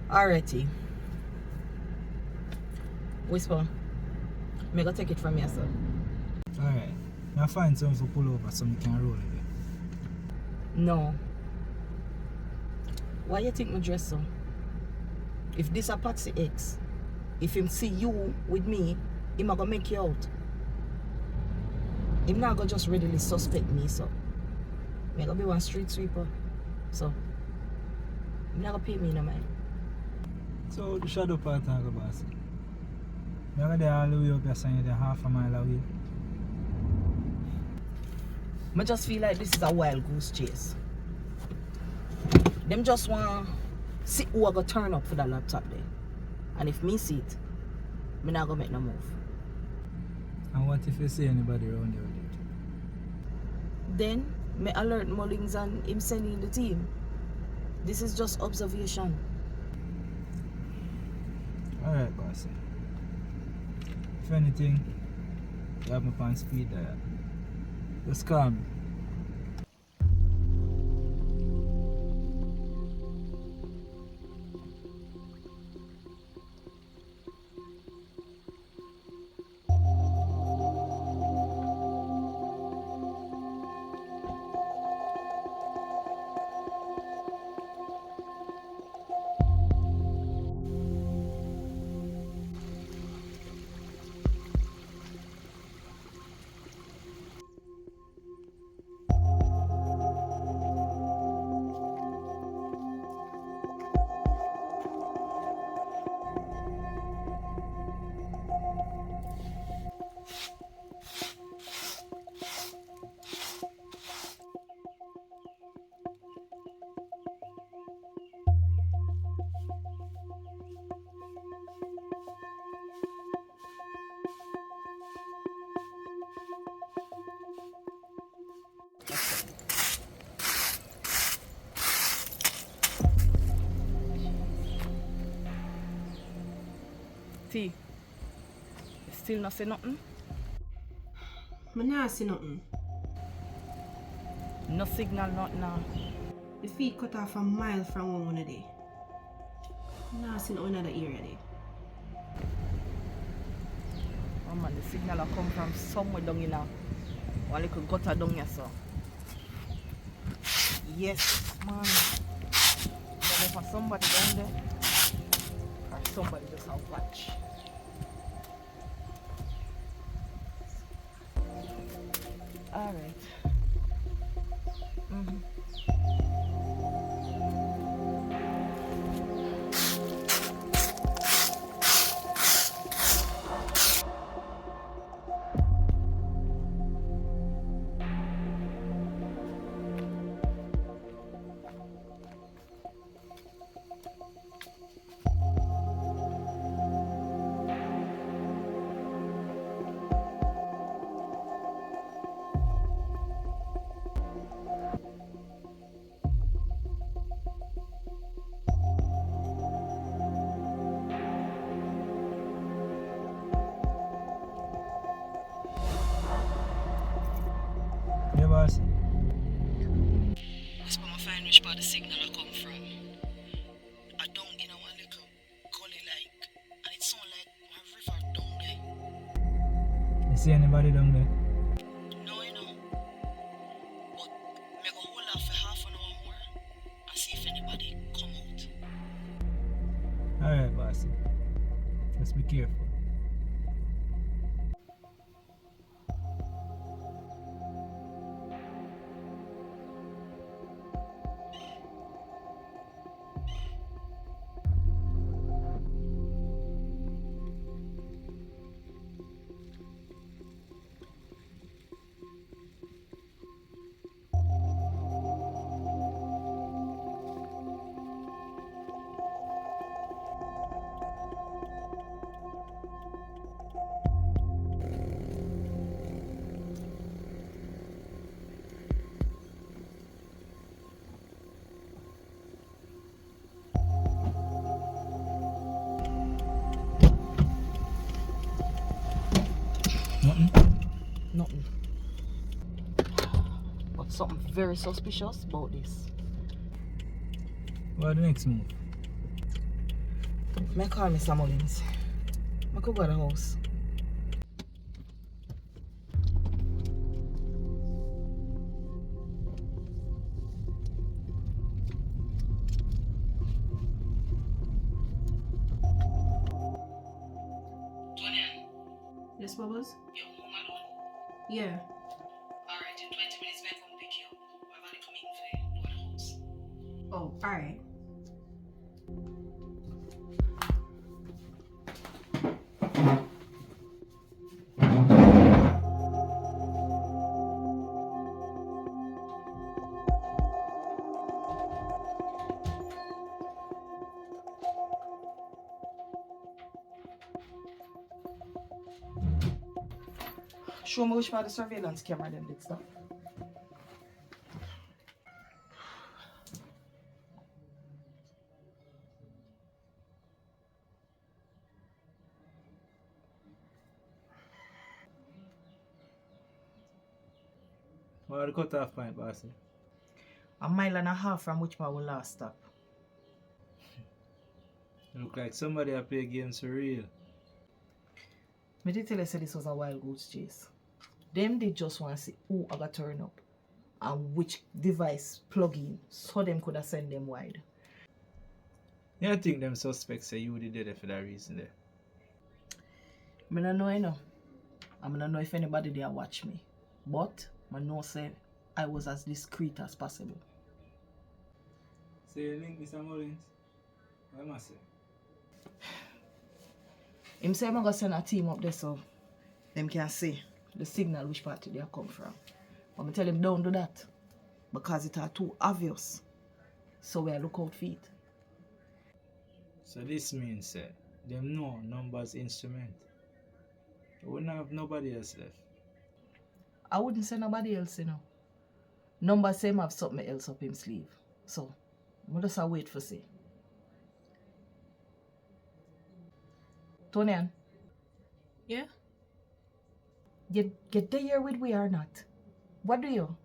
Alrighty. Whisper. Me go take it from here, sir. Alright. Now find something to pull over so we can roll again. No. Why you think me dress so? If this a Patsy X, if him see you with me, him a go make you out. Him not go just readily suspect me, so. Me go be one street sweeper. So. Him not go pay me no mind. So the shadow part I go boss. Me go there all the way up here saying you're half a mile away. I just feel like this is a wild goose chase. Them just want to see who I go turn up for that laptop there. And if me see it, me not gonna make no move. And what if you see anybody around there with it? Then, me alert Mullings and him sending the team. This is just observation. Alright, boss. If anything, you have me on speed dial. Just call me. T, you still not say nothing? I not see nothing. No signal, not now. The feet cut off a mile from one day. I not see nothing in other area there. Oh man, the signal will come from somewhere down here now. One little gutter down here, so. Yes, man. Then if there's somebody down there, or somebody just have watch. Alright. Yeah, boss. Whisper my find which part the signal will come from. I don't in one little gully like, and it sound like a river down there. You see anybody down there? No, you know. But me go hold off for half an hour more and see if anybody come out. Alright, boss. Just be careful. Nothing. But something very suspicious about this. What's the next move? May I call Mr. Mullins? I could go to the house. Tony, Yes, Bubbles? you're home alone. Yeah. Alright, in 20 minutes, may I come pick you up. I've already come in for the house. Oh, alright. Show me which part of the surveillance camera them did stuff. What are the cut-off point, bossy? A mile and a half from which part we last stop. Look like somebody a play games for real. Me did tell you say this was a wild goose chase. Them did just want to see who I got turn up and which device plug in so them could have sent them wide. Yeah, I think them suspects say you did it for that reason there. I don't know, you know. I don't know if anybody there watch me. But I know say I was as discreet as possible. Say your link, Mr. Mullins. What am I say? Him say I'm going to send a team up there so them can see the signal which party they come from. But I tell him don't do that because it are too obvious. So we look out for it. So this means them know numbers instrument. We wouldn't have nobody else left. I wouldn't say nobody else, you know. Number say him have something else up him sleeve. So I just wait for see. Tony, Yeah? you get there here with we or not? What do you?